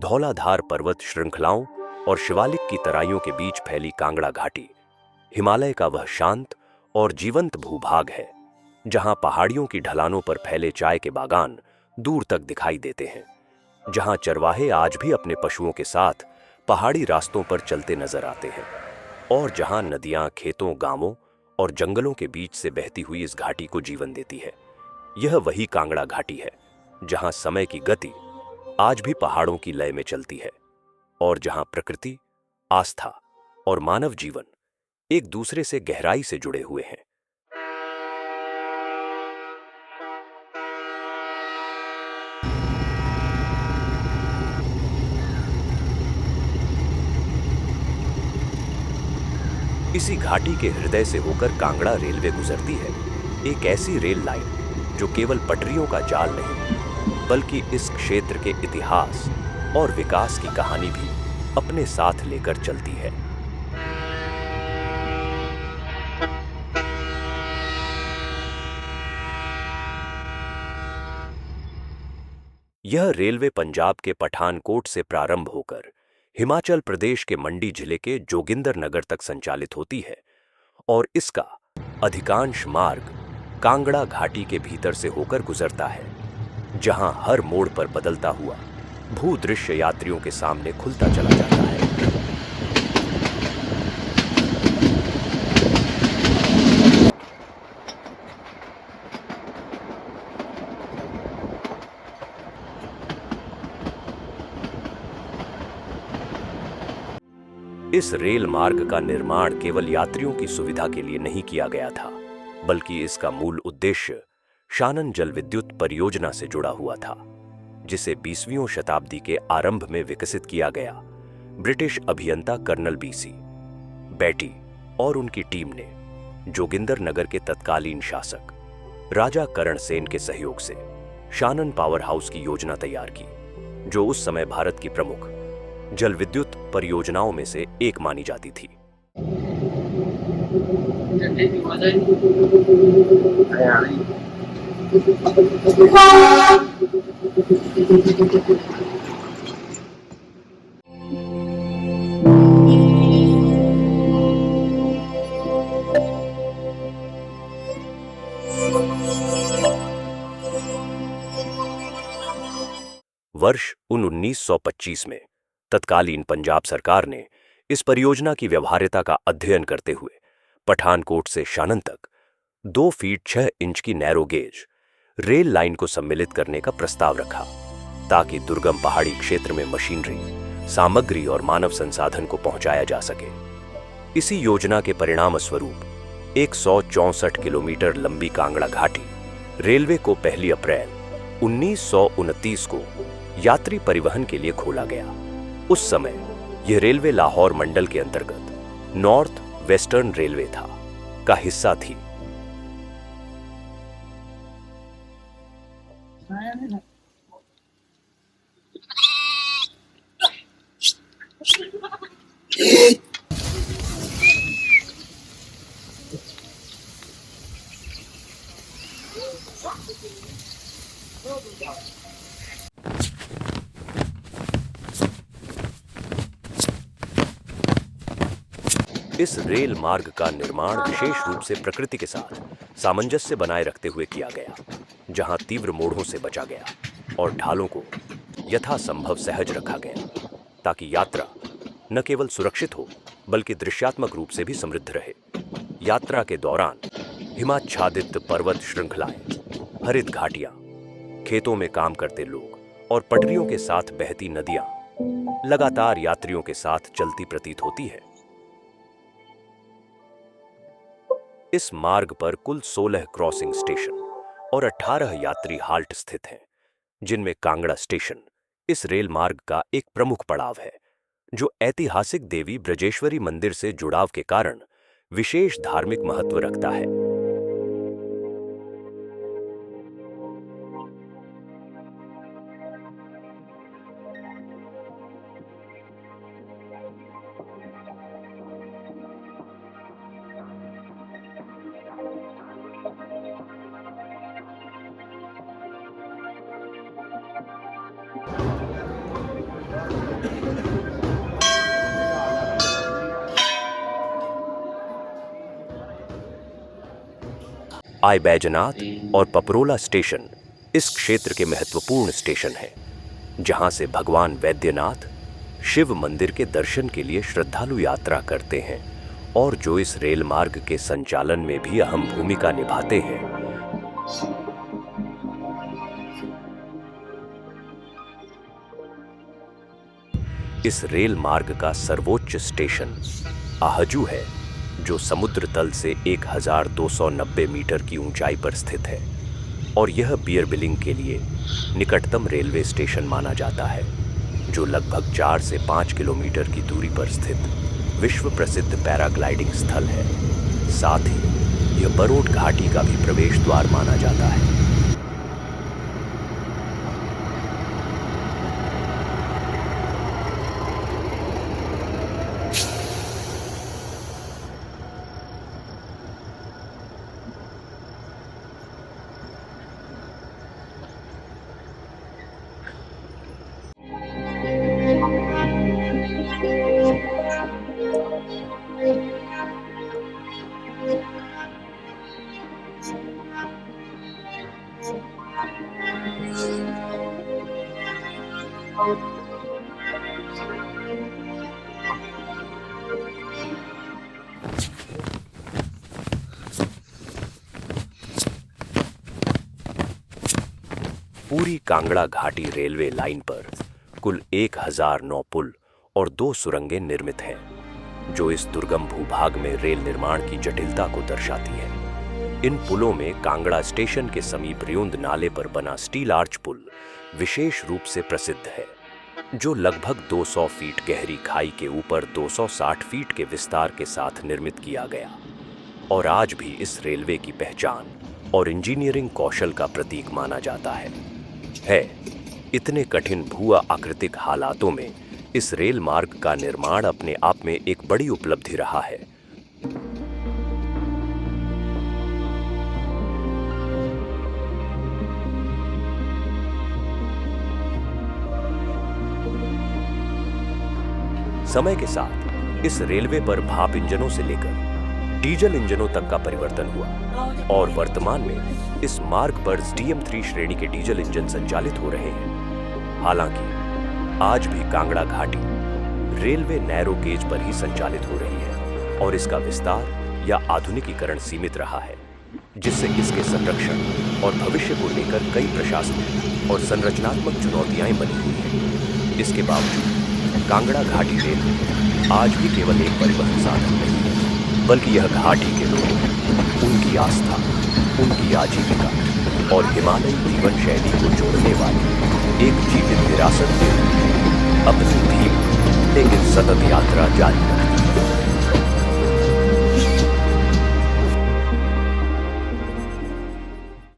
धौलाधार पर्वत श्रृंखलाओं और शिवालिक की तराइयों के बीच फैली कांगड़ा घाटी हिमालय का वह शांत और जीवंत भूभाग है जहां पहाड़ियों की ढलानों पर फैले चाय के बागान दूर तक दिखाई देते हैं, जहां चरवाहे आज भी अपने पशुओं के साथ पहाड़ी रास्तों पर चलते नजर आते हैं और जहां नदियां खेतों, गांवों और जंगलों के बीच से बहती हुई इस घाटी को जीवन देती है। यह वही कांगड़ा घाटी है जहां समय की गति आज भी पहाड़ों की लय में चलती है और जहां प्रकृति, आस्था और मानव जीवन एक दूसरे से गहराई से जुड़े हुए हैं। इसी घाटी के हृदय से होकर कांगड़ा रेलवे गुजरती है, एक ऐसी रेल लाइन जो केवल पटरियों का जाल नहीं बल्कि इस क्षेत्र के इतिहास और विकास की कहानी भी अपने साथ लेकर चलती है। यह रेलवे पंजाब के पठानकोट से प्रारंभ होकर हिमाचल प्रदेश के मंडी जिले के जोगिंदरनगर तक संचालित होती है और इसका अधिकांश मार्ग कांगड़ा घाटी के भीतर से होकर गुजरता है, जहां हर मोड़ पर बदलता हुआ भूदृश्य यात्रियों के सामने खुलता चला जाता है। इस रेल मार्ग का निर्माण केवल यात्रियों की सुविधा के लिए नहीं किया गया था, बल्कि इसका मूल उद्देश्य शानन जल विद्युत परियोजना से जुड़ा हुआ था, जिसे 20वीं शताब्दी के आरंभ में विकसित किया गया। ब्रिटिश अभियंता कर्नल बीसी बेटी और उनकी टीम ने जोगिंदरनगर के तत्कालीन शासक राजा करण सेन के सहयोग से शानन पावर हाउस की योजना तैयार की, जो उस समय भारत की प्रमुख जल विद्युत परियोजनाओं में से एक मानी जाती थी। वर्ष 1925 में तत्कालीन पंजाब सरकार ने इस परियोजना की व्यवहार्यता का अध्ययन करते हुए पठानकोट से शानन तक 2 फीट 6 इंच की नैरो गेज रेल लाइन को सम्मिलित करने का प्रस्ताव रखा, ताकि दुर्गम पहाड़ी क्षेत्र में मशीनरी, सामग्री और मानव संसाधन को पहुंचाया जा सके। इसी योजना के परिणाम स्वरूप 164 किलोमीटर लंबी कांगड़ा घाटी रेलवे को 1 अप्रैल 1929 को यात्री परिवहन के लिए खोला गया। उस समय यह रेलवे लाहौर मंडल के अंतर्गत नॉर्थ वेस्टर्न रेलवे था का हिस्सा थी। इस रेल मार्ग का निर्माण विशेष रूप से प्रकृति के साथ सामंजस्य बनाए रखते हुए किया गया, जहां तीव्र मोड़ों से बचा गया और ढालों को यथासंभव सहज रखा गया, ताकि यात्रा न केवल सुरक्षित हो बल्कि दृश्यात्मक रूप से भी समृद्ध रहे। यात्रा के दौरान हिमाच्छादित पर्वत श्रृंखलाएं, हरित घाटियां, खेतों में काम करते लोग और पटरियों के साथ बहती नदियां लगातार यात्रियों के साथ चलती प्रतीत होती है। इस मार्ग पर कुल 16 क्रॉसिंग स्टेशन और 18 यात्री हाल्ट स्थित हैं, जिनमें कांगड़ा स्टेशन इस रेल मार्ग का एक प्रमुख पड़ाव है, जो ऐतिहासिक देवी ब्रजेश्वरी मंदिर से जुड़ाव के कारण विशेष धार्मिक महत्व रखता है। आई बैजनाथ और पपरोला स्टेशन इस क्षेत्र के महत्वपूर्ण स्टेशन हैं, जहां से भगवान वैद्यनाथ शिव मंदिर के दर्शन के लिए श्रद्धालु यात्रा करते हैं और जो इस रेल मार्ग के संचालन में भी अहम भूमिका निभाते हैं। इस रेल मार्ग का सर्वोच्च स्टेशन आहजू है, जो समुद्र तल से 1290 मीटर की ऊंचाई पर स्थित है और यह बियर बिलिंग के लिए निकटतम रेलवे स्टेशन माना जाता है, जो लगभग 4 से 5 किलोमीटर की दूरी पर स्थित विश्व प्रसिद्ध पैराग्लाइडिंग स्थल है। साथ ही यह बरोट घाटी का भी प्रवेश द्वार माना जाता है। पूरी कांगड़ा घाटी रेलवे लाइन पर कुल 1009 पुल और 2 सुरंगें निर्मित हैं, जो इस दुर्गम भूभाग में रेल निर्माण की जटिलता को दर्शाती है। इन पुलों में कांगड़ा स्टेशन के समीप रिउंद नाले पर बना स्टील आर्च पुल विशेष रूप से प्रसिद्ध है, जो लगभग 200 फीट गहरी खाई के ऊपर 260 फीट के विस्तार के साथ निर्मित किया गया और आज भी इस रेलवे की पहचान और इंजीनियरिंग कौशल का प्रतीक माना जाता है। इतने कठिन भू आकृतिक हालातों में इस रेल मार्ग का निर्माण अपने आप में एक बड़ी उपलब्धि रहा है। समय के साथ इस रेलवे पर भाप इंजनों से लेकर डीजल इंजनों तक का परिवर्तन हुआ और वर्तमान में इस मार्ग पर DM3 श्रेणी के डीजल इंजन संचालित हो रहे हैं। हालांकि आज भी कांगड़ा घाटी रेलवे नैरो गेज पर ही संचालित हो रही है और इसका विस्तार या आधुनिकीकरण सीमित रहा है, जिससे इसके संरक्षण और भविष्य को लेकर कई प्रशासनिक और संरचनात्मक चुनौतियां बनी हुई हैं। इसके बावजूद कांगड़ा घाटी रेल आज भी केवल एक परिवहन साधन नहीं है, बल्कि यह घाटी के लोग, उनकी आस्था, उनकी आजीविका और हिमालयी जीवन शैली को जोड़ने वाली एक जीवित विरासत के रूप में अपनी धीमी लेकिन सतत यात्रा जारी रखती है।